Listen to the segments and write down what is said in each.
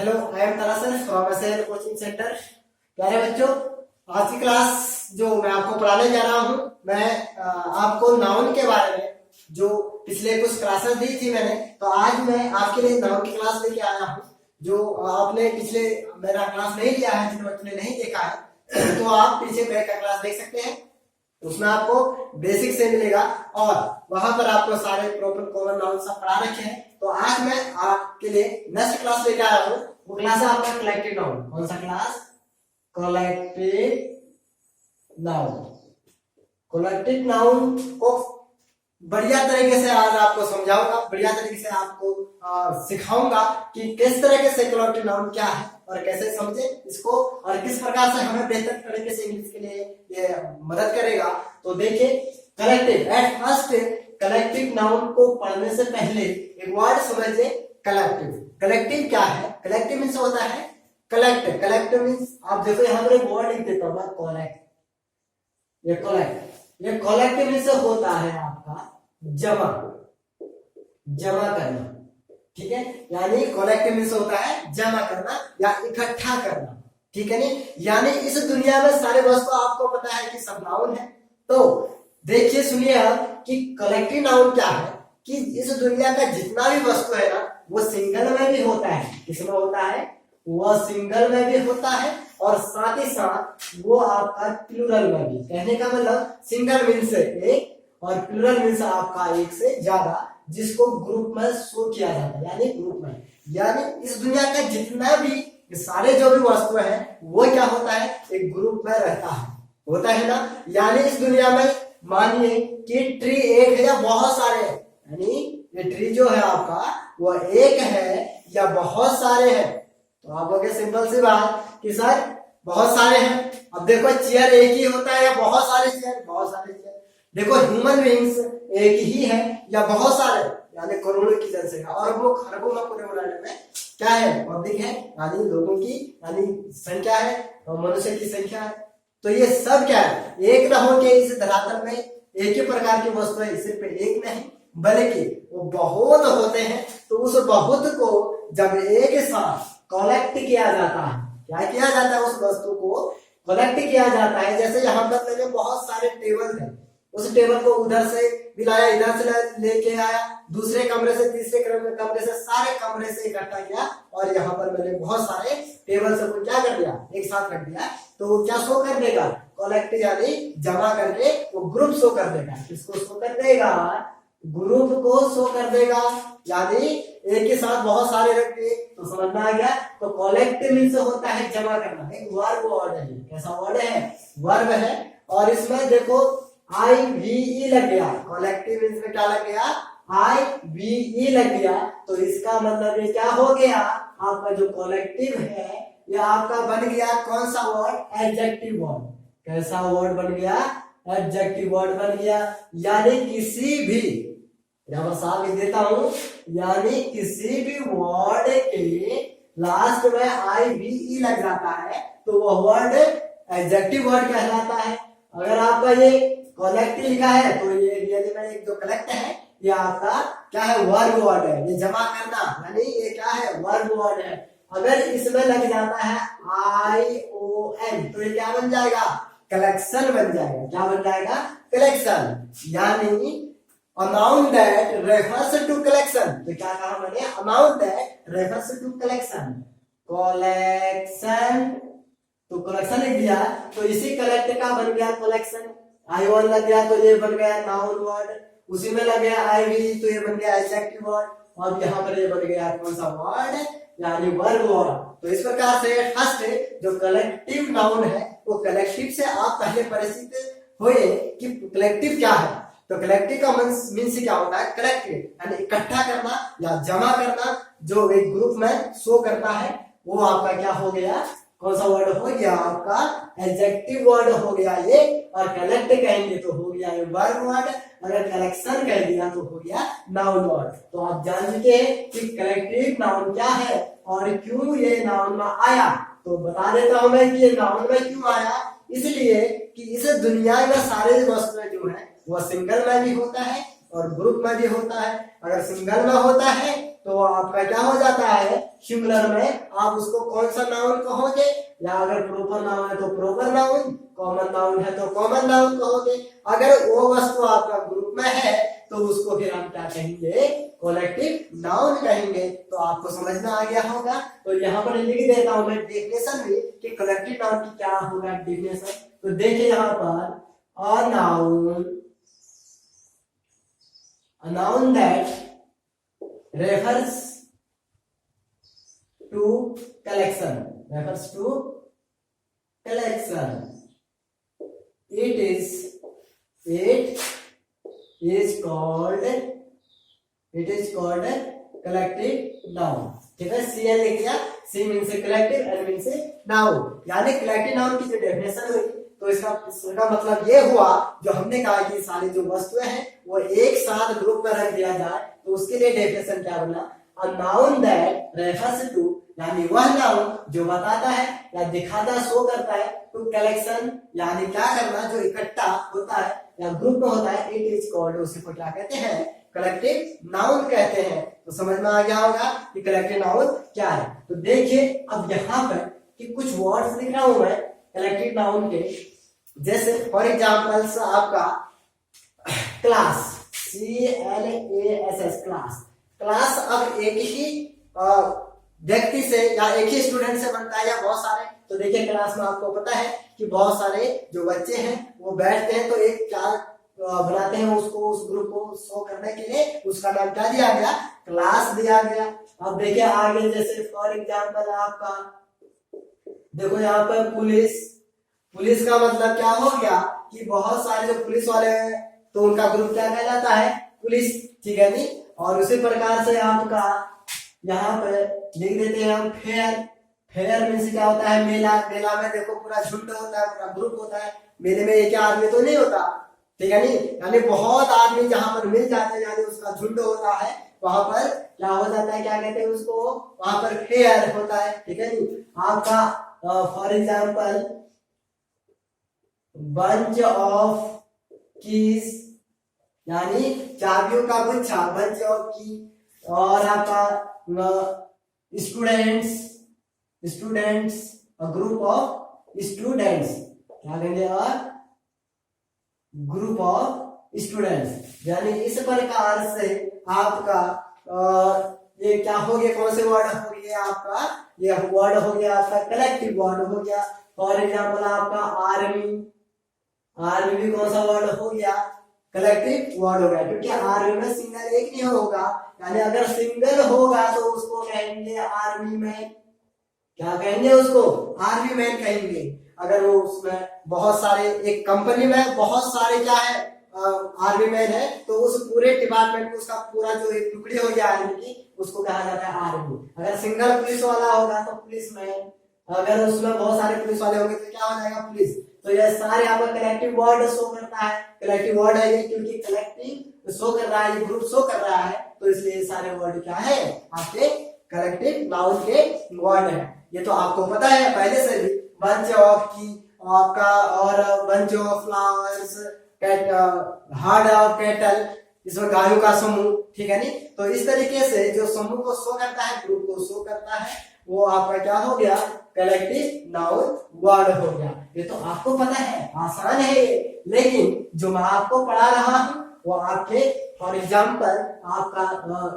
Hello, I am Tarasan from SL coaching centre. प्यारे बच्चों, आज की क्लास जो मैं आपको पढ़ाने जा रहा हूँ, मैं आपको नाउन के बारे में जो पिछले कुछ क्लासेस दी थी मैंने, तो आज मैं आपके लिए नाउन की क्लास लेके आया हूँ। जो आपने पिछले मेरा क्लास नहीं लिया है, जिन बच्चों ने नहीं देखा है, तो आप पीछे बैक का क्लास देख सकते हैं। उसमें आपको बेसिक से मिलेगा और वहां पर आपको सारे प्रॉपर कॉमन नाउन सब पढ़ा रखे हैं। तो आज मैं आपके लिए नेक्स्ट क्लास लेके आया हूँ। वो क्लास है आपका कलेक्टिव नाउन। कौन सा class? Collective noun. Collective noun को बढ़िया तरीके से आज आपको समझाऊंगा, बढ़िया तरीके से आपको सिखाऊंगा कि किस तरीके से कलेक्टिव नाउन क्या है और कैसे समझे इसको, और किस प्रकार से हमें बेहतर तरीके से इंग्लिश के लिए ये मदद करेगा। तो देखिए, collective at first, collective noun को पढ़ने से पहले एक वर्ड समझिए, कलेक्टिव। कलेक्टिव क्या है? कलेक्टिव मीन्स होता है कलेक्ट। कलेक्टिव मीन्स आप देखो यहाँ पर एक वर्ड लिख देता हूँ, कलेक्ट। ये कलेक्ट, ये कलेक्टिव मीन्स होता है आपका जमा, जमा करना। ठीक है, यानी कलेक्टिव मीन्स होता है जमा करना या इकट्ठा करना। ठीक है नहीं, यानी इस दुनिया में सारे वस्तु आपको पता है कि सब नाउन है। तो देखिए, सुनिए आप कि कलेक्टिव नाउन क्या है, कि इस दुनिया का जितना भी वस्तु है ना, वो सिंगल में भी होता है। किसमें होता है? वह सिंगल में भी होता है और साथ ही साथ वो आपका प्लूरल में भी। कहने का मतलब सिंगल मीन्स एक और प्लूरल मीन्स आपका एक से ज्यादा, जिसको ग्रुप में शो किया जाता है, यानी ग्रुप में। यानी इस दुनिया का जितना भी सारे जो भी वस्तु है वो क्या होता है? एक ग्रुप में रहता है, होता है ना। यानी इस दुनिया में मानिए कि ट्री एक है या बहुत सारे हैं, यानी ये ट्री जो है आपका वो एक है या बहुत सारे हैं। तो आप लोग सिंपल सी बात कि सर बहुत सारे हैं। अब देखो, चेयर एक ही होता है या बहुत सारे चेयर? बहुत सारे चेयर। देखो, ह्यूमन बीइंग्स एक ही है या बहुत सारे, यानी करोड़ों की जनसंख्या, और वो खरबों में पूरे बनाने में क्या है? पब्लिक है, यानी लोगों की, यानी संख्या है, और मनुष्य की संख्या है। तो ये सब क्या है? एक न हो के इस धरातल में एक ही प्रकार की वस्तु है, सिर्फ एक नहीं बल्कि वो बहुत होते हैं। तो उस बहुत को जब एक साथ कलेक्ट किया जाता है, क्या किया जाता है? उस वस्तु को कलेक्ट किया जाता है। जैसे यहाँ पर मैंने बहुत सारे टेबल है, उस टेबल को उधर से भी लाया, इधर से लेके आया, दूसरे कमरे से तीसरे कमरे से, सारे कमरे से इकट्ठा किया, और यहाँ पर मैंने बहुत सारे टेबल से क्या कर दिया? एक साथ रख दिया। तो वो क्या शो कर देगा? कलेक्ट, यानी जमा करके वो ग्रुप शो कर देगा। किसको शो कर देगा? ग्रुप को शो कर देगा। यानी एक के साथ बहुत सारे रख दिए, तो समझ में आ गया। तो कलेक्टिव मीन्स होता है जमा करना। एक वर्ब वर्ड है, कैसा वर्ड है? वर्ब है। और इसमें देखो IVE लग गया, कलेक्टिव मीन्स में क्या लग गया? IVE लग गया। तो इसका मतलब ये क्या हो गया? आपका जो कलेक्टिव है ये आपका बन गया कौन सा वर्ड? Adjective word. कैसा वर्ड बन गया? एडजेक्टिव वर्ड बन गया। यानी किसी भी, यहां पर साफ लिख देता हूं, यानी किसी भी वर्ड के लास्ट में IVE लग जाता है तो वह वर्ड एडजेक्टिव वर्ड कहलाता है। अगर आपका ये कलेक्टिव लिखा है तो ये रियली में एक जो कलेक्ट है ये आपका क्या है? वर्ब वर्ड है, ये जमा करना, यानी ये क्या है? वर्ब वर्ड है। अगर इसमें लग जाता है ION तो ये क्या बन जाएगा? कलेक्शन बन जाएगा। क्या बन जाएगा? कलेक्शन। यानी amount that refers to collection. तो क्या कहा मैंने? Amount that refers to collection. Collection, तो कलेक्शन लिख दिया, तो इसी कलेक्ट का बन गया कलेक्शन। ION लग गया तो ये बन गया नाउन वर्ड, उसी में लग गया IVE तो ये बन गया एडजेक्टिव वर्ड, और यहाँ पर ये बन गया कौन सा वर्ड? यानी वर्ब वर्ड। तो इस प्रकार से फर्स्ट जो कलेक्टिव नाउन है वो कलेक्टिव से आप पहले परिचित हुए कि कलेक्टिव क्या है। तो कलेक्टिव का मीन्स क्या होता है? कलेक्टिव यानी इकट्ठा करना या जमा करना, जो एक ग्रुप में शो करता है, वो आपका क्या हो गया? कौन सा वर्ड हो गया? आपका एडजेक्टिव वर्ड हो गया ये। और कलेक्ट कहेंगे तो हो गया ये वर्ब वर्ड, अगर कलेक्शन कह दिया तो हो गया नाउन वर्ड। तो आप जान चुके हैं कि कलेक्टिव नाउन क्या है और क्यों ये नाउन में आया। तो बता देता हूं मैं कि ये नाउन में क्यों आया। इसलिए कि इस दुनिया में सारे वस्तुएं जो है वह सिंगल में भी होता है और ग्रुप में भी होता है। अगर सिंगल में होता है तो आपका क्या हो जाता है, सिंगुलर में आप उसको कौन सा नाउन कहोगे, या अगर प्रॉपर नाउन है तो प्रॉपर नाउन, कॉमन नाउन है तो कॉमन नाउन कहोगे। अगर वो वस्तु आपका ग्रुप में है तो उसको फिर हम क्या कहेंगे, कलेक्टिव नाउन कहेंगे। तो आपको समझ में आ गया होगा। तो यहाँ पर लिख देता हूं मैं डेफिनेशन में कि कलेक्टिव नाउन की क्या होगा डेफिनेशन। तो देखिए यहाँ पर अ noun that refers to collection, it is called collective noun। ठीक है, सी एल लिख दिया, सी मीन से कलेक्टिव, एल मीन से नाउन, यानी कलेक्टिव नाउन की जो डेफिनेशन हुई तो इसका मतलब ये हुआ जो हमने कहा कि सारी जो वस्तुएं हैं वो एक साथ ग्रुप में रख दिया जाए, तो उसके लिए डेफिनेशन क्या बना, a noun that refers to, यानी वह नाउन जो बताता है या दिखाता, शो करता है, टू कलेक्शन, यानी क्या करना, जो इकट्ठा होता है या ग्रुप में होता है, इट इज कॉल्ड, उसी को क्या कहते हैं, कलेक्टिव नाउन कहते हैं। तो समझ में आ गया होगा कि कलेक्टिव नाउन क्या है। तो देखिए अब यहाँ पर कि कुछ वर्ड्स लिख रहा हूं मैं कलेक्टिव नाउन के, जैसे फॉर एग्जाम्पल्स आपका क्लास, CLASS, क्लास अब एक ही व्यक्ति से या एक ही स्टूडेंट से बनता है या बहुत सारे। तो देखिए क्लास में आपको पता है कि बहुत सारे जो बच्चे हैं वो बैठते हैं, तो एक क्या बनाते हैं उसको, उस ग्रुप को शो करने के लिए उसका नाम क्या दिया गया, क्लास दिया गया। अब देखिए आगे, जैसे फॉर एग्जाम्पल आपका देखो यहाँ पर पुलिस का मतलब क्या हो गया कि बहुत सारे जो पुलिस वाले हैं तो उनका ग्रुप क्या कहलाता है, पुलिस। ठीक है नहीं, और उसी प्रकार से आपका यहाँ पर लिख देते हैं हम फेयर मीन्स क्या होता है, मेला में देखो पूरा झुंड होता है, पूरा ग्रुप होता है। मेले में एक आदमी तो नहीं होता, ठीक है नहीं, यानी बहुत आदमी जहां पर मिल जाते हैं, यानी उसका झुंड होता है, वहां पर क्या हो जाता है, क्या कहते हैं उसको, वहां पर फेयर होता है। ठीक है नहीं, आपका for example bunch of keys, यानी चाबियों का गुच्छा, बंच ऑफ की, और आपका स्टूडेंट्स, ग्रुप ऑफ स्टूडेंट्स, क्या कहेंगे, ग्रुप ऑफ स्टूडेंट्स। यानी इस प्रकार से आपका ये क्या हो गया, कौन से वर्ड हो गया आपका, ये वर्ड हो गया आपका कलेक्टिव वर्ड हो गया। फॉर एग्जाम्पल आपका आर्मी भी कौन सा वर्ड हो गया, कलेक्टिव वर्ड हो गया, क्योंकि आर्मी में सिंगल एक नहीं होगा, यानी अगर सिंगल होगा तो उसको कहेंगे आर्मी मैन। क्या कहेंगे उसको, आर्मी मैन कहेंगे। अगर वो उसमें बहुत सारे, एक कंपनी में बहुत सारे क्या है आर्मी मैन है, तो उस पूरे डिपार्टमेंट में उसका पूरा जो एक टुकड़ी हो गया आर्मी की, उसको कहा जाता है आर्मी। अगर सिंगल पुलिस वाला होगा तो पुलिस मैन, अगर उसमें बहुत सारे पुलिस वाले होंगे तो क्या हो जाएगा, पुलिस। तो ये सारे आपका कलेक्टिव वर्ड शो करता है, कलेक्टिव वर्ड है ये, क्योंकि कलेक्टिव शो कर रहा है, ये ग्रुप शो कर रहा है, तो इसलिए सारे वर्ड क्या है आपके कलेक्टिव नाउन के वर्ड है। ये तो आपको पता है पहले से भी, बंच ऑफ की आपका, और bunch of flowers, hard of cattle, इसमें गायों का समूह। ठीक है नहीं, तो इस तरीके से जो समूह को शो करता है, ग्रुप को शो करता है, वो आपका क्या हो गया, कलेक्टिव नाउन वर्ड हो गया। ये तो आपको पता है, आसान है ये, लेकिन जो मैं आपको पढ़ा रहा हूं वो आपके फॉर एग्जाम्पल आपका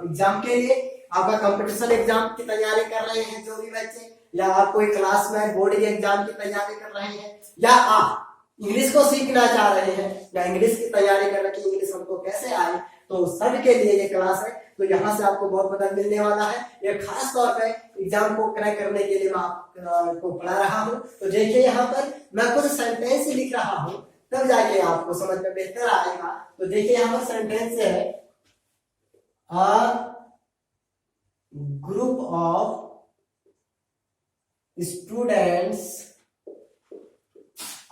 एग्जाम के लिए, आपका कंपटीशन एग्जाम की तैयारी कर रहे हैं जो भी बच्चे, या आप कोई क्लास में बोर्ड के एग्जाम की तैयारी कर रहे हैं, या आप इंग्लिश को सीखना चाह रहे हैं, या इंग्लिश की तैयारी कर रहे हैं कि इंग्लिश हमको कैसे आए, तो सब के लिए ये क्लास है। तो यहाँ से आपको बहुत मदद मिलने वाला है। ये खास तौर पे एग्जाम को क्रैक करने के लिए मैं आपको पढ़ा रहा हूँ। तो देखिए यहाँ पर मैं कुछ सेंटेंस लिख रहा हूँ, तब जाके आपको समझ में बेहतर आएगा। तो देखिए यहाँ पर सेंटेंस है, a group of students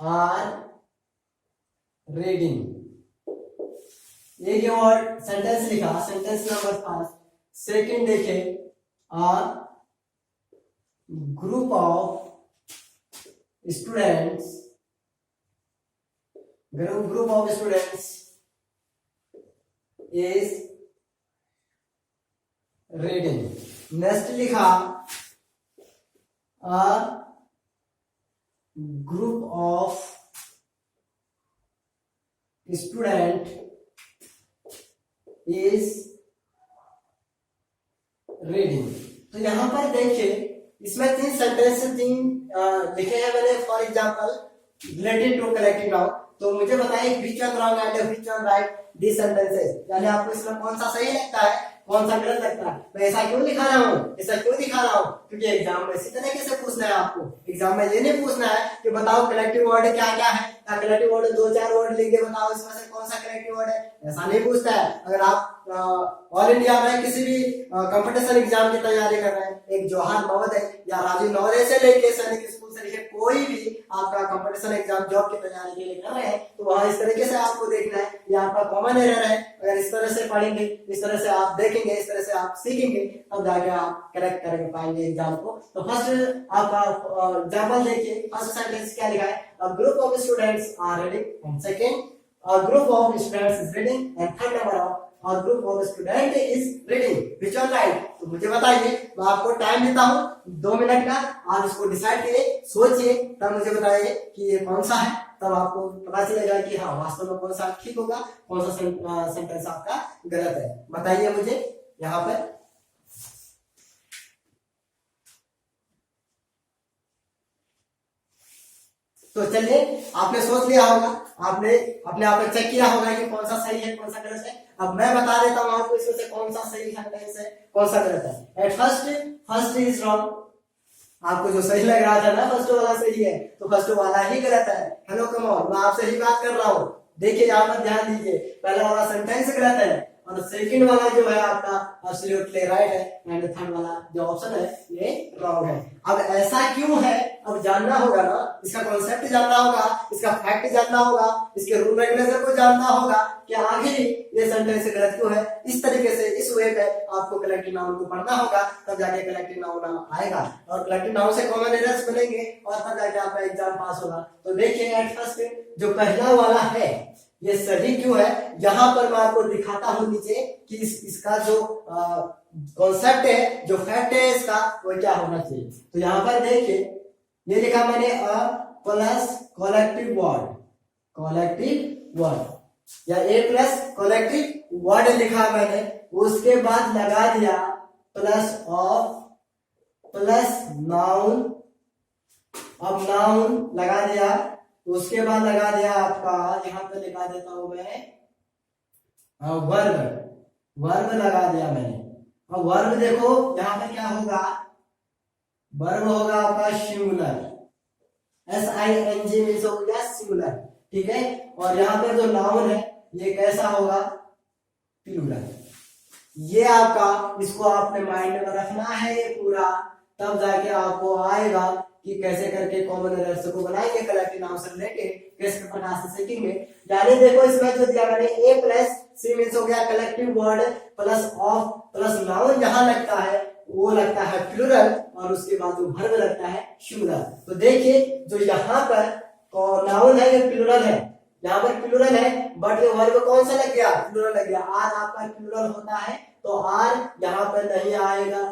are reading. ये जो वर्ड सेंटेंस लिखा, सेंटेंस नंबर 5। सेकंड देखे, a group of students, group of students is reading. Next लिखा a group of student is reading. तो यहां पर देखिए इसमें 3 सेंटेंस लिखे हैं मैंने। For example related to collective noun. तो मुझे बताइए which one wrong and which one right this sentences, यानी आपको इसमें कौन सा सही लगता है कौन सा गलत लगता है। मैं ऐसा क्यों लिखा रहा हूँ, ऐसा क्यों दिखा रहा हूँ, क्योंकि एग्जाम में इसी तरीके से पूछना है आपको। एग्जाम में ये नहीं पूछना है कि बताओ कलेक्टिव वर्ड क्या क्या है, या कलेक्टिव वर्ड 2-4 वर्ड लिख के बताओ इसमें से कौन सा कलेक्टिव वर्ड है, ऐसा नहीं पूछता है। अगर आप ऑल इंडिया में किसी भी कंपटीशन एग्जाम की तैयारी कर रहे हैं, एक जवाहर नवोदय या राजीव नवोदय से लेके सैनिक स्कूल से लेके कोई भी आपका कंपटीशन एग्जाम जॉब की तैयारी के लिए कर रहे हैं, तो वहां इस तरीके से आपको देखना है। ये आपका कॉमन एरर है। अगर इस तरह से पढ़ेंगे, इस तरह से आप देखेंगे, इस तरह से आप सीखेंगे, तब जाके आप करेक्ट कर पाएंगे एग्जाम को। तो फर्स्ट आपका एग्जांपल देखिए। फर्स्ट सेंटेंस क्या लिखा है, a group of students are reading, and second a group of students is reading, and third number of और group of student is reading, which one right. तो मुझे बताइए, मैं आपको टाइम देता हूँ 2 मिनट का, आप इसको डिसाइड करिए, सोचिए, तब मुझे बताइए कि ये कौन सा है। तब आपको पता चलेगा कि हाँ वास्तव में कौन सा ठीक होगा, कौन सा सेंटेंस आपका गलत है। बताइए मुझे यहाँ पर। तो चलिए, आपने सोच लिया होगा, आपने अपने आप चेक किया होगा कि कौन सा सही है कौन सा गलत है। अब मैं बता देता हूँ आपको इसमें से कौन सा सही सेंटेंस है कौन सा गलत है। At first is wrong. आपको जो सही लग रहा था ना फर्स्ट वाला सही है, तो फर्स्ट वाला ही गलत है। हेलो कम ऑन, मैं आपसे ही बात कर रहा हूँ। देखिए यहाँ पर ध्यान दीजिए, पहला वाला सेंटेंस गलत है और सेकंड वाला जो है आपका एब्सोल्युटली राइट है, एंड थर्ड वाला जो ऑप्शन है ये रॉन्ग है। अब ऐसा क्यों है, अब जानना होगा ना, इसका कॉन्सेप्ट जानना होगा, इसका फैक्ट जानना होगा, इसके रूल रेगुलेशन को जानना होगा कि आखिर ये सेंटेंस गलत क्यों है। इस तरीके से इस वे पे आपको कलेक्टिव नाउन को पढ़ना होगा, तब जाके कलेक्टिव नाउन आएगा और कलेक्टिव नाउन से कॉमन एरर्स बनेंगे और तब जाके आपका एग्जाम पास होगा। तो देखिए एट फर्स्ट जो पहला वाला है ये सही क्यों है, यहाँ पर मैं आपको दिखाता हूँ नीचे कि इसका जो कॉन्सेप्ट है, जो फैक्ट है इसका, वो क्या होना चाहिए। तो यहाँ पर देखिए ये लिखा मैंने अ प्लस कलेक्टिव वर्ड या ए प्लस कलेक्टिव वर्ड लिखा मैंने, उसके बाद लगा दिया प्लस ऑफ प्लस नाउन। अब नाउन लगा दिया, उसके बाद लगा दिया आपका, यहां पे लगा देता हूं मैं वर्ब लगा दिया मैंने। अब वर्ब देखो यहां पे क्या होगा, वर्ब होगा आपका सिंगुलर, SING मींस हो गया सिंगुलर, ठीक है। और यहाँ पे जो नाउन है ये कैसा होगा, प्लूरल। ये आपका, इसको आपने माइंड में रखना है ये पूरा, तब जाके आपको आएगा कि कैसे करके कॉमन एरर्स को बनाएंगे, कलेक्टिव नाउन से लेके किस प्रकार से सीखेंगे। यानी देखो इसमें जो दिया मैंने ए प्लस सी मींस हो गया collective word, plus of plus noun जहां लगता है वो लगता है प्लूरल, और उसके बाद जो वर्ब लगता है सिंगुलर। तो देखिए जो यहाँ पर नाउन है ये प्लूरल है, यहाँ पर प्लूरल है, बट ये वर्ब कौन सा लग गया, प्लूरल लग गया। आर आपका प्लूरल होता है तो आर यहाँ पर नहीं आएगा।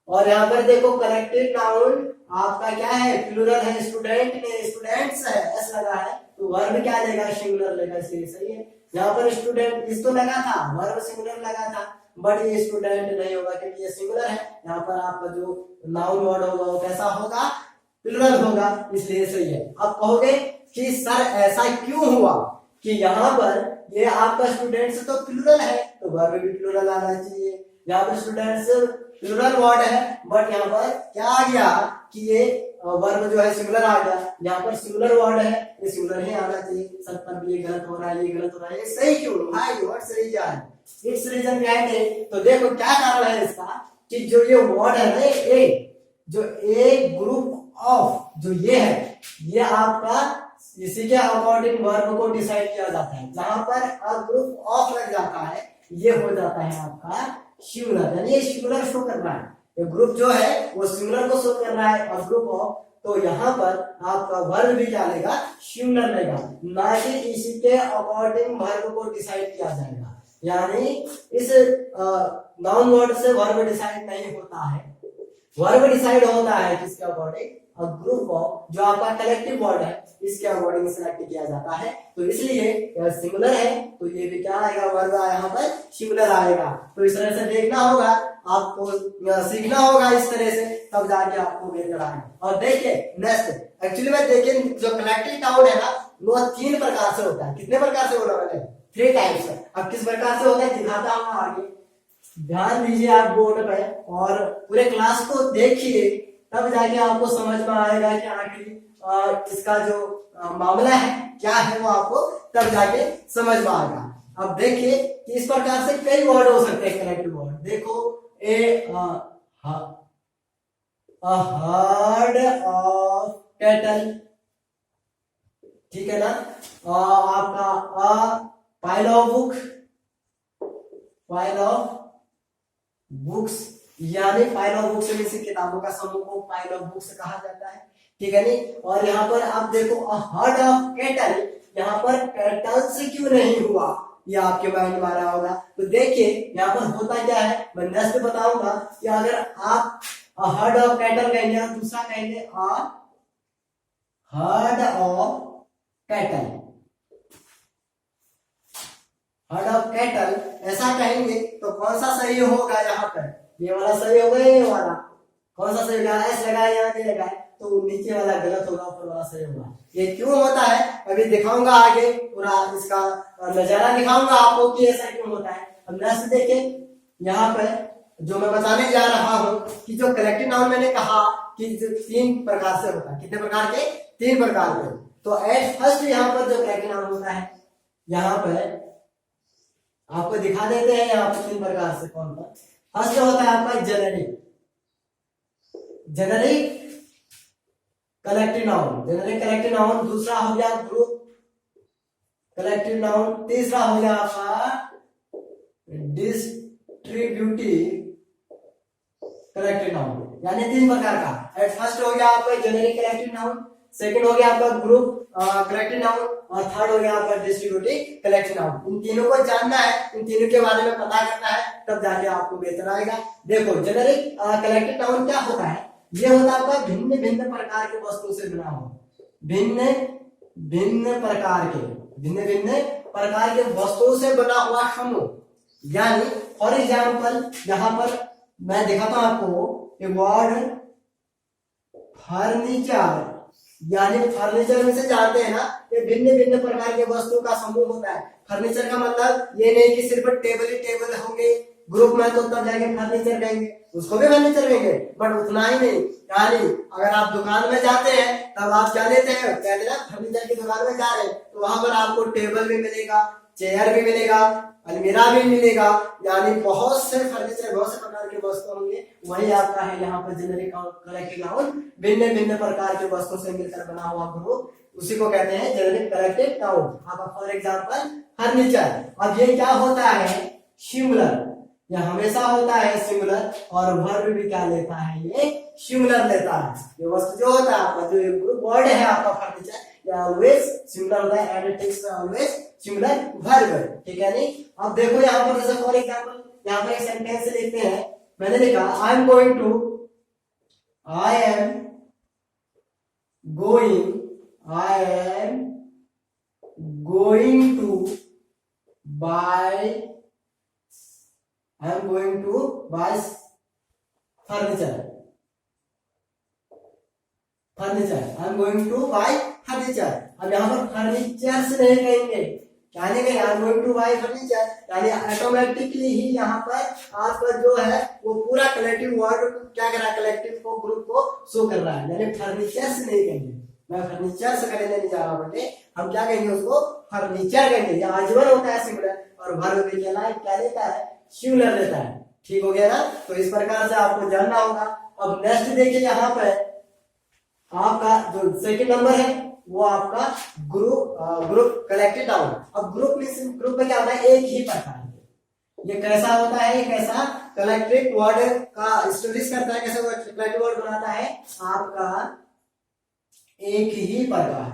और यहाँ पर देखो कलेक्टिव नाउन आपका क्या है, प्लूरल है, स्टूडेंट ने स्टूडेंट्स है, एस लगा है, तो वर्ब क्या लेगा, सिंगुलर लेगा, सही है। यहाँ पर स्टूडेंट इस तो लगा था, वर्ब सिंगुलर लगा था, बट ये स्टूडेंट नहीं होगा क्योंकि ये सिंगुलर है। यहाँ पर आपका जो नाउन वर्ड होगा वो कैसा होगा, प्लूरल होगा, इसलिए सही है। अब कहोगे कि सर ऐसा क्यों हुआ कि यहाँ पर ये आपका स्टूडेंट्स तो प्लूरल है तो वर्ब भी प्लूरल आना चाहिए। यहाँ पर स्टूडेंट्स प्लूरल वर्ड है, बट यहाँ पर क्या आ गया कि ये वर्ब जो है सिंगुलर आ गया। यहाँ पर सिंगुलर वर्ड है, ये सिंगुलर ही आना चाहिए। सब पर भी ये गलत हो रहा है, ये गलत हो रहा है, ये सही क्यों भाई, what's reason, it's reason behind it. तो देखो क्या कारण है इसका, कि जो ये वर्ड है ना ए, जो ए ग्रुप ऑफ जो ये है, ये आपका इसी के अकॉर्डिंग वर्ब को डिसाइड किया जाता है। जहां पर अ ग्रुप ऑफ लग जाता है ये हो जाता है आपका सिंगुलर, यानी ये सिंगुलर शो कर रहा है, ये ग्रुप जो है वो सिंगुलर को शो कर रहा है और ग्रुप ऑफ, तो यहाँ पर आपका वर्ब भी क्या लेगा, सिंगुलर लेगा, ना कि इसी के अकॉर्डिंग वर्ब को डिसाइड किया जाएगा। यानी इस नाउन वर्ड से वर्ब डिसाइड नहीं होता है, वर्ब डिसाइड होता है किसके अकॉर्डिंग, ग्रुप ऑफ, जो आपका कलेक्टिव वर्ड है इसके अकॉर्डिंग सिलेक्ट किया जाता है। तो इसलिए यह सिंगुलर है तो ये भी क्या आएगा, वर्ब यहाँ पर सिंगुलर आएगा। तो इस तरह से देखना होगा आपको, सीखना होगा इस तरह से, तब जाके आपको मेथड आएगा। और देखिए नेक्स्ट, एक्चुअली में देखिए जो कलेक्टिव नाउन है ना वो 3 प्रकार से होता है। कितने प्रकार से बोला मैंने, 3 टाइप्स है। अब किस प्रकार से होता है दिखाता हूँ आगे, ध्यान दीजिए आप बोर्ड पे और पूरे क्लास को देखिए, तब जाके आपको समझ में आएगा कि आखिर इसका जो मामला है क्या है, वो आपको तब जाके समझ में आएगा। अब देखिए कि इस प्रकार से कई वर्ड हो सकते हैं कलेक्टिव वर्ड। देखो a herd of cattle, ठीक है ना, आपका pile of बुक्स, यानी पाइल ऑफ बुक्स में से किताबों का समूह को पाइल ऑफ बुक्स कहा जाता है, ठीक है नहीं। और यहाँ पर आप देखो अ हर्ड ऑफ कैटल, यहाँ पर कैटल से क्यों नहीं हुआ, ये आपके माइंड में आ रहा होगा। तो देखिए यहाँ पर होता क्या है, मैं नेक्स्ट बताऊंगा कि अगर आप अ हर्ड ऑफ कैटल कहेंगे और दूसरा कहेंगे a herd of cattle, heard of cattle ऐसा कहेंगे तो कौन सा सही होगा, यहाँ पर ये वाला सही होगा, ये वाला कौन सा सही होगा, ऐसे लगाए या नहीं लगाए, तो नीचे वाला गलत होगा, ऊपर वाला सही होगा। ये क्यों होता है अभी दिखाऊंगा, आगे पूरा इसका नजारा दिखाऊंगा आपको कि ऐसा क्यों होता है। अब नेक्स्ट देखिए यहाँ पर जो मैं बताने जा रहा हूँ कि जो कलेक्टिव नाउन मैंने कहा कि 3 प्रकार से होता है। कितने प्रकार के, 3 प्रकार के। तो एट फर्स्ट यहाँ पर जो कलेक्टिव नाउन होता है, यहाँ पर आपको दिखा देते हैं यहाँ पर 3 प्रकार से। कौन सा, फर्स्ट होता है आपका generic, generic collective noun, generic collective noun. दूसरा हो गया ग्रुप कलेक्टिव नाउन। तीसरा हो गया आपका डिस्ट्रीब्यूटिव कलेक्टिव नाउन, यानी 3 प्रकार का। एट फर्स्ट हो गया आपका जेनेरिक कलेक्टिव नाउन, सेकंड हो गया आपका ग्रुप कलेक्टिव नाउन, और थर्ड हो गया आपका डिस्ट्रीब्यूटिव कलेक्टिव नाउन। इन तीनों को जानना है, इन तीनों के बारे में पता करना है, तब जाके आपको बेहतर आएगा। देखो जेनेरिक कलेक्टिव नाउन क्या होता है, ये होता है आपका भिन्न भिन्न प्रकार के वस्तुओं से बना हुआ, भिन्न भिन्न प्रकार के वस्तुओं से बना हुआ समूह। यानी फॉर एग्जाम्पल यहाँ पर मैं दिखाता हूं आपको एक वर्ड फर्नीचर, यानी फर्नीचर में से जानते हैं ना, ये भिन्न भिन्न प्रकार के वस्तुओं का समूह होता है। फर्नीचर का मतलब ये नहीं कि सिर्फ टेबल ही टेबल होंगे, ग्रुप में तो तब जाके फर्नीचर कहेंगे, उसको भी फर्नीचर कहेंगे, बट उतना ही नहीं। यानी अगर आप दुकान में जाते हैं तब आप क्या लेते हैं, कहते हैं फर्नीचर की दुकान में जा रहे हैं, तो वहां पर आपको टेबल भी मिलेगा, चेयर भी मिलेगा, अलमीरा भी मिलेगा, यानी बहुत से फर्नीचर, बहुत से प्रकार के वस्तु होंगे। वही आपका है यहाँ पर जेनेरिक कलेक्टिव नाउन, भिन्न भिन्न प्रकार के वस्तुओं से मिलकर बना हुआ ग्रुप, उसी को कहते हैं जेनेरिक कलेक्टिव नाउन। आपका फॉर एग्जाम्पल फर्नीचर। अब ये क्या होता है, सिंगुलर, यह हमेशा होता है सिंगुलर, और वर्ब भी क्या लेता है, ये सिंगुलर लेता है। ये वस्तु जो होता है आपका, जो ग्रुप वर्ड है आपका फर्नीचर, ऑलवेज सिंगुलर होता है, and it takes always singular verb, ठीक है नहीं। अब देखो यहाँ पर जैसे फॉर एग्जांपल यहाँ पर एक सेंटेंस लिखते हैं, मैंने लिखा I am going to buy furniture, अब यहाँ पर फर्नीचर से नहीं कहेंगे, क्या नहीं कहेंगे, I am going to buy furniture, यानी ऑटोमेटिकली ही यहाँ पर आपका जो है वो पूरा कलेक्टिव वर्ड क्या कर रहा है, कलेक्टिव को, ग्रुप को शो कर रहा है, यानी फर्नीचर से नहीं कहेंगे। मैं फर्नीचर से कहने नहीं जा रहा हूँ, हम क्या कहेंगे, उसको फर्नीचर कहेंगे। ये आजीवन होता है सिंगुलर, और वर्ब भी क्या लेता है, सिंगुलर लेता है, ठीक हो गया ना। तो इस प्रकार से आपको जानना होगा। अब नेक्स्ट देखिए यहाँ पे आपका जो सेकंड नंबर है वो आपका ग्रुप कलेक्टिव नाउन। अब ग्रुप में क्या होता है, एक ही प्रकार है। ये कैसा होता है, एक ऐसा कलेक्टिव वर्ड का स्टोरीज करता है, कैसे कलेक्टिव वर्ड बनाता है आपका, एक ही प्रकार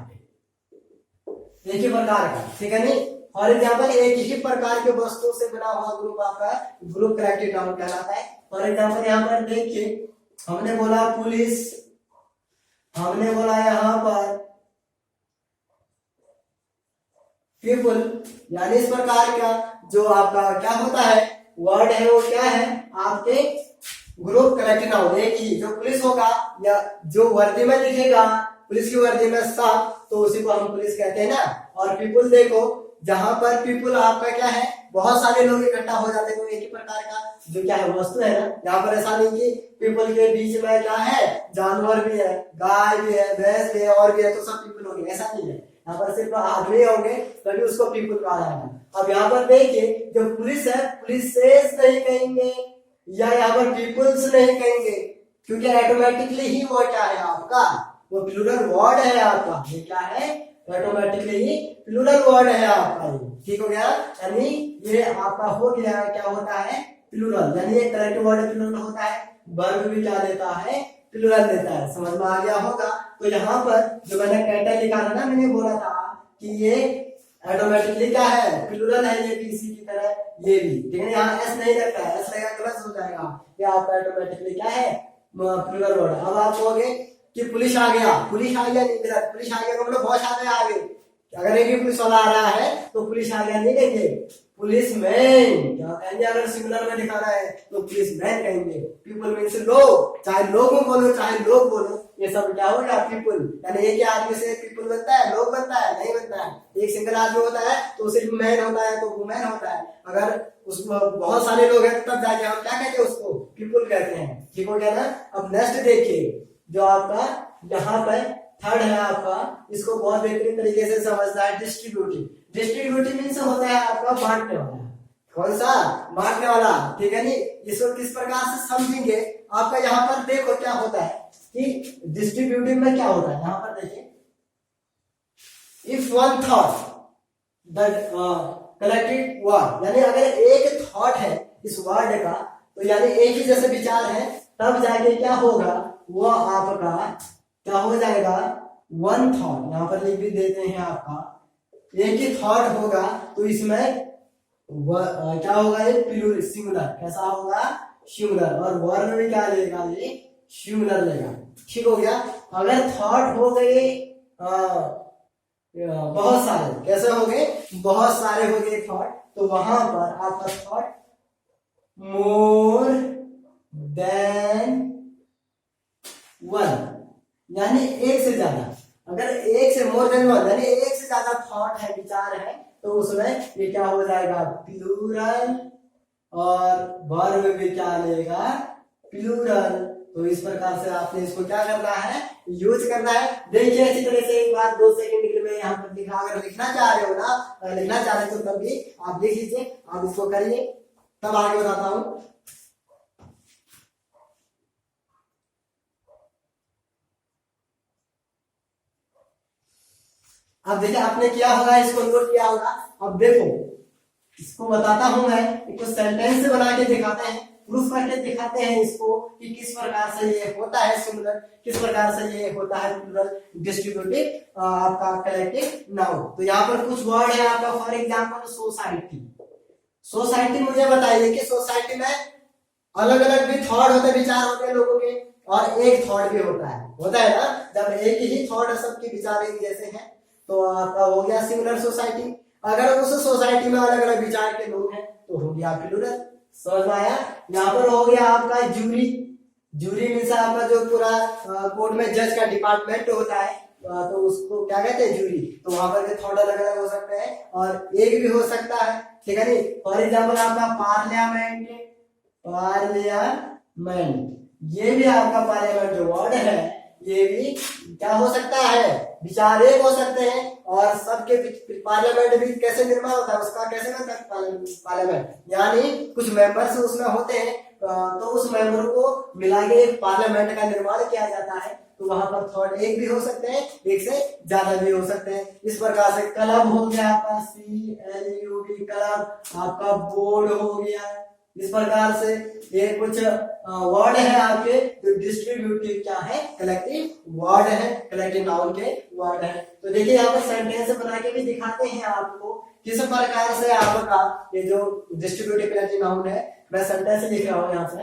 का, ठीक है नहीं। फॉर एग्जाम्पल एक ही प्रकार के वस्तुओं से बना हुआ ग्रुप आपका ग्रुप कलेक्टिव नाउन कहलाता है। फॉर एग्जाम्पल यहाँ पर देखिए, हमने बोला पुलिस, हमने बोला यहाँ पर पीपल, यानी इस प्रकार का जो आपका क्या होता है वर्ड है वो क्या है आपके ग्रुप कलेक्टिव नाउन। एक ही जो पुलिस होगा या जो वर्दी में दिखेगा पुलिस की वर्दी में सब, तो उसी को हम पुलिस कहते हैं ना। और पीपल देखो, जहां पर पीपल आपका क्या है बहुत सारे लोग इकट्ठा हो जाते हैं, तो एक ही प्रकार का जो क्या है वस्तु है ना। यहाँ पर ऐसा नहीं कि पीपल के बीच में क्या है जानवर भी है, गाय भी है, भैंस भी है और भी है तो सब पीपल हो गए, ऐसा नहीं है। यहाँ पर सिर्फ आदमी होंगे तभी उसको पीपल कहा जाएगा। अब यहाँ पर देखिए जो पुलिस है पुलिसेस नहीं कहेंगे या यहाँ पर पीपल्स नहीं कहेंगे, क्योंकि ऑटोमेटिकली ही वो क्या है आपका वो प्लूरल वर्ड है आपका। ये क्या है ऑटोमेटिकली ही प्लूरल वर्ड है आपका, ठीक हो गया। यानी ये आपका हो गया क्या होता है प्लूरल, यानी ये कलेक्टिव वर्ड प्लूरल होता है। वर्ब भी क्या लेता है प्लूरल लेता है, समझ में आ गया होगा। तो यहाँ पर जो मैंने कैटर लिखा था ना, मैंने बोला था कि ये ऑटोमेटिकली क्या है प्लूरल है, ये भी इसी की तरह ये भी, ठीक है। यहाँ एस नहीं लगता है, एस लगेगा गलत हो जाएगा, ये आपका ऑटोमेटिकली क्या है प्लूरल वर्ड। अब आप कहोगे कि पुलिस आ गया, पुलिस आ गया नहीं, पुलिस आ गया तो मतलब बहुत सारे आ गए। अगर एक ही पुलिस वाला आ रहा है तो पुलिस आ गया नहीं कहेंगे, पुलिस मैन क्या कहेंगे। अगर सिंगुलर में दिखा रहा है तो पुलिस मैन कहेंगे। पीपल मीन्स लोग, चाहे लोगों बोलो चाहे लोग बोलो, ये सब क्या होगा पीपल। यानी एक ही आदमी से पीपल बनता है, लोग बनता है नहीं बनता है। एक सिंगल आदमी होता है तो सिर्फ मैन होता है तो वुमेन होता है। अगर उसमें बहुत सारे लोग हैं तब जाके हम क्या कहते हैं उसको पीपल कहते हैं, ठीक हो गया ना। अब नेक्स्ट देखिए जो आपका यहाँ पर थर्ड है आपका, इसको बहुत बेहतरीन तरीके से समझना है डिस्ट्रीब्यूटिव। डिस्ट्रीब्यूटिव मीन्स होता है आपका बांटने वाला। कौन सा बांटने वाला, ठीक है नी। इसको किस प्रकार से समझेंगे आपका यहाँ पर देखो क्या होता है कि डिस्ट्रीब्यूटिव में क्या होता है। यहाँ पर देखिए if one thought that collected word, यानी अगर एक थॉट है इस वर्ड का तो यानी एक ही जैसे विचार है, तब जाके क्या होगा वो आपका क्या हो जाएगा वन थॉट। यहाँ पर लिख भी देते हैं आपका एक ही थॉट होगा तो इसमें क्या होगा ये प्लूरल सिंगुलर, कैसा होगा सिंगुलर। और वर्ब भी क्या लेगा ये सिंगुलर लेगा, ठीक हो गया। अगर थॉट हो गए बहुत सारे, कैसे हो गए बहुत सारे हो गए थॉट, तो वहां पर आपका थॉट मोर देन वन, यानी एक से ज्यादा। अगर एक से मोर देन वन यानी एक से ज्यादा थॉट है विचार है तो उसमें ये क्या हो जाएगा प्लूरल, और वर्ब भी क्या लेगा प्लूरल। तो इस प्रकार से आपने इसको क्या करना है यूज करना है। देखिए अच्छी तरह से एक बार 2 सेकंड के लिए मैं यहाँ पर लिखा, अगर लिखना चाह रहे हो ना लिखना चाह रहे हो तो तब भी आप लिख लीजिए, आप इसको करिए तब आगे बताता हूँ। अब देखिए आपने किया होगा, इसको नोट किया होगा। अब देखो इसको बताता हूं मैं, कुछ सेंटेंस बना के दिखाते हैं, प्रूफ करके दिखाते हैं इसको कि किस प्रकार से ये होता है सिंगुलर, किस प्रकार से ये होता है प्लूरल डिस्ट्रीब्यूटिव आपका कलेक्टिव नाउन। तो यहाँ पर कुछ वर्ड है आपका, फॉर एग्जांपल सोसाइटी। सोसाइटी मुझे बताइए कि सोसाइटी में अलग अलग भी थॉट होते हैं, विचार होते हैं लोगों के, और एक थॉट भी होता है ना। जब एक ही थॉट है सबके विचार एक जैसे हैं तो आपका हो गया सिंगुलर सोसाइटी। अगर उस सोसाइटी में अलग अलग विचार के लोग हैं तो हो गया प्लूरल, समझ में आया। यहाँ पर हो गया आपका जूरी। जूरी मीन्स आपका जो पूरा कोर्ट में जज का डिपार्टमेंट होता है तो उसको क्या कहते हैं जूरी। तो वहां पर थॉट अलग अलग हो सकते हैं और एक भी हो सकता है, ठीक है नहीं। फॉर एग्जाम्पल आपका पार्लियामेंट, पार्लियामेंट ये भी आपका पार्लियामेंट जो वर्ड है ये भी क्या हो सकता है विचार एक हो सकते हैं। और सबके पार्लियामेंट भी कैसे निर्माण होता है उसका, कैसे बनता है पार्लियामेंट, यानी कुछ मेंबर्स उसमें होते हैं तो उस मेंबर को मिला के एक पार्लियामेंट का निर्माण किया जाता है। तो वहां पर थॉट एक भी हो सकते हैं, एक से ज्यादा भी हो सकते हैं। इस प्रकार से क्लब हो गया आपका CLUB क्लब, आपका बोर्ड हो गया। इस प्रकार से ये कुछ वर्ड है आपके जो डिस्ट्रीब्यूटिव क्या है कलेक्टिव वर्ड है, कलेक्टिव नाउन के वर्ड है। तो देखिए यहाँ पर सेंटेंस बना के भी दिखाते हैं आपको किस प्रकार से आपका ये जो डिस्ट्रीब्यूटिव कलेक्टिव नाउन है, मैं सेंटेंस लिख रहा हूं यहां से,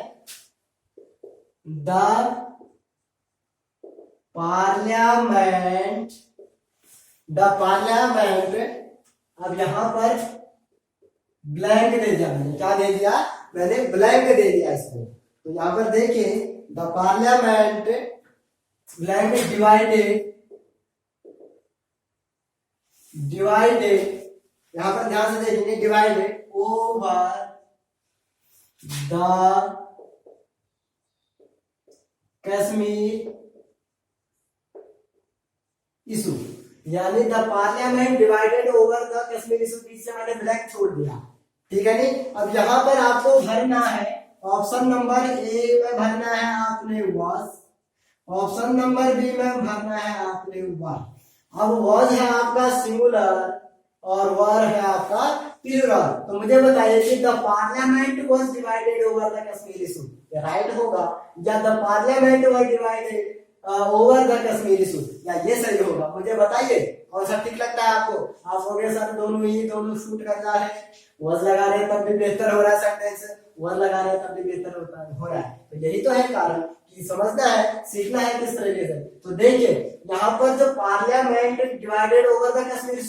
द पार्लियामेंट, अब यहां पर ब्लैंक दे दिया मैंने, क्या दे दिया मैंने, ब्लैंक दे दिया इसको। तो यहां पर देखिए द पार्लियामेंट ब्लैंक डिवाइडेड, यहां पर ध्यान से देखेंगे, divided over the Kashmir issue, यानी the parliament divided over the Kashmir issue, बीच से मैंने ब्लैंक छोड़ दिया, ठीक है नहीं। अब यहाँ पर आपको भरना है, ऑप्शन नंबर ए में भरना है आपने was, ऑप्शन नंबर बी में भरना है आपने वर। अब was है आपका सिंगुलर और वर है आपका प्लूरल। तो मुझे बताइए कि the parliament was divided over the Kashmir issue, ये राइट होगा, या the parliament was divided over the Kashmir issue, या ये सही होगा? मुझे बताइए कौन सा ठीक लगता है आपको। आप हो गए सर दोनों शूट कर रहा है, वज लगा रहे तब भी बेहतर हो रहा है सेंटेंस, वर लगा रहे तब भी बेहतर हो रहा है। तो यही तो है कारण कि समझना है, सीखना है किस तरीके से। तो देखिए यहाँ पर जो parliament divided over the Kashmir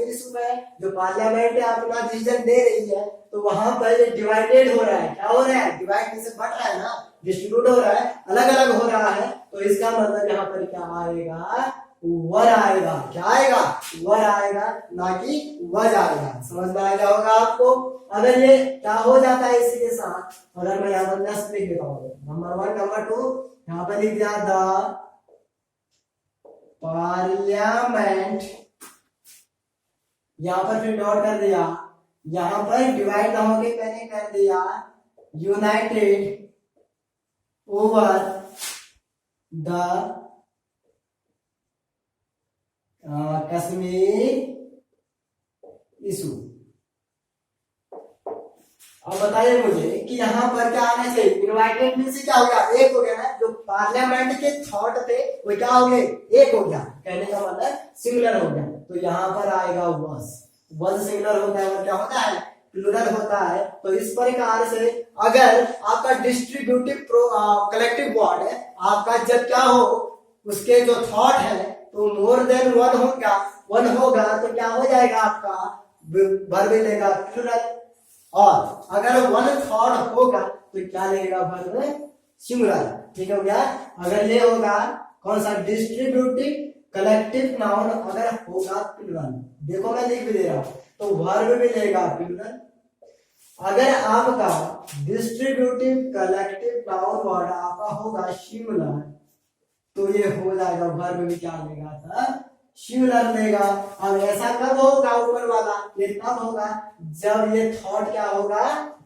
issue में जो पार्लियामेंट अपना डिसीजन दे रही है, तो वहां पर डिवाइडेड हो रहा है, क्या हो रहा है, डिवाइड से बढ़ रहा है ना, डिस्ट्रीब्यूट हो रहा है, अलग अलग हो रहा है। तो इसका मतलब यहाँ पर क्या आएगा, वर आएगा। क्या आएगा, वर आएगा, ना कि वज आएगा। समझ में आ जाएगा आपको। अगर ये क्या हो जाता है इसी के साथ, अगर मैं यहाँ पर नेक्स्ट लिख देता हूँ, नंबर 1 नंबर 2 यहाँ पर लिख दिया द पार्लियामेंट, यहाँ पर फिर डॉट कर दिया, यहाँ पर डिवाइड ना होके मैंने कर दिया United over the Kashmir issue. अब बताइए मुझे कि यहाँ पर क्या आना चाहिए, इनवाइटेड मीन से क्या हो गया, एक हो गया ना, जो पार्लियामेंट के थॉट थे वो क्या हो गए, एक हो गया, कहने का मतलब सिंगुलर हो गया। तो यहाँ पर आएगा वज सिंगुलर होता है और क्या होता है, प्लूरल होता है। तो इस प्रकार से अगर आपका डिस्ट्रीब्यूटिव कलेक्टिव वर्ड है, आपका जब क्या हो, उसके जो थॉट है तो मोर देन वन होगा तो क्या हो जाएगा, आपका वर्ब लेगा प्लूरल, और अगर वन थॉट होगा तो क्या लेगा, वर्ब सिंगुलर। ठीक हो गया। अगर ये होगा कौन सा, डिस्ट्रीब्यूटिव कलेक्टिव नाउन अगर होगा प्लूरल, देखो मैं लिख भी दे रहा हूं, तो वर्ब भी लेगा प्लूरल। अगर आपका डिस्ट्रीब्यूटिव कलेक्टिव नाउन वर्ड आपका होगा सिंगुलर, तो ये हो जाएगा वर्ब भी क्या लेगा था, सिंगुलर लेगा। अब ऐसा कब होगा, ऊपर वाला ये तब होगा जब ये थॉट क्या होगा,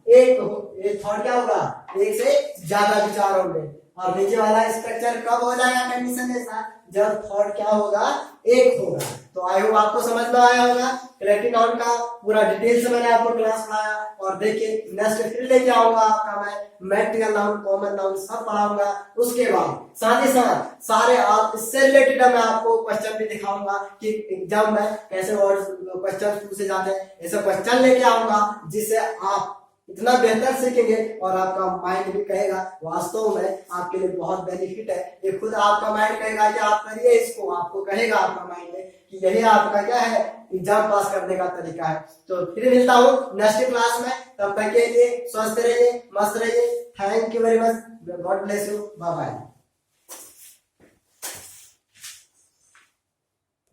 एक हो, ये थॉट क्या होगा, एक से ज्यादा विचार होंगे। और नीचे वाला स्ट्रक्चर कब हो जाएगा, कंडीशन ऐसा जब थॉट क्या होगा, एक होगा। तो आई होप आपको समझ में आया होगा। कलेक्टिव नाउन का पूरा डिटेल से मैंने आपको क्लास पढ़ाया, और देखिए नेक्स्ट फिर लेके आऊंगा आपका मैं मैट्रिकल नाउन, कॉमन नाउन सब पढ़ाऊंगा। उसके बाद साथ ही साथ सारे आप इससे रिलेटेड मैं आपको क्वेश्चन भी दिखाऊंगा कि एग्जाम में कैसे वर्ड क्वेश्चन पूछे जाते हैं, ऐसे क्वेश्चन लेके आऊंगा जिससे आप इतना बेहतर सीखेंगे और आपका माइंड भी कहेगा वास्तव में आपके लिए बहुत बेनिफिट है। ये खुद आपका माइंड कहेगा कि आप करिए इसको, आपको कहेगा आपका माइंड कि यही आपका क्या है, एग्जाम पास करने का तरीका है। तो फिर मिलता हूँ नेक्स्ट क्लास में, तब तक के लिए स्वस्थ रहिए, मस्त रहिए। Thank you very much, God bless you, bye bye.